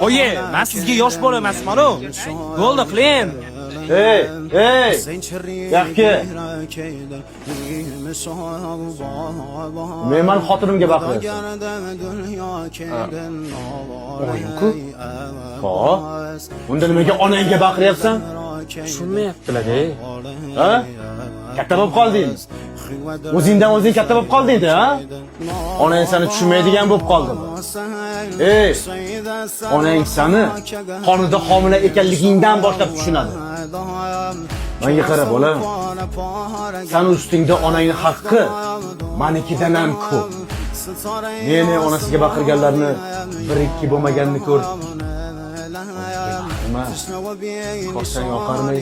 Oye, men sizga yosh bola emasman-ku. Bo'ldi, qiling. Ey, yaxki. Men xotinimga baqiryapman. O'yin-ku? Ho? Unda nimaga onangga baqiryapsan? Tushunmayaptilar-ey. Ha? Katta bo'lib qolding. O'zingdan o'zing katta bo'lib qolding-da, ha? Onang seni tushunmaydigan bo'lib qoldimi? Ey, onang seni qonida homila ekanligingdan boshlab tushunadi. Menga qara, bolam. Sen ustingda onangning haqqi menikidan ham ko'p. Meni onasiga baqirganlarni 1-2 bo'lmaganini ko'r. Nima? Ko'rsang oqarmay.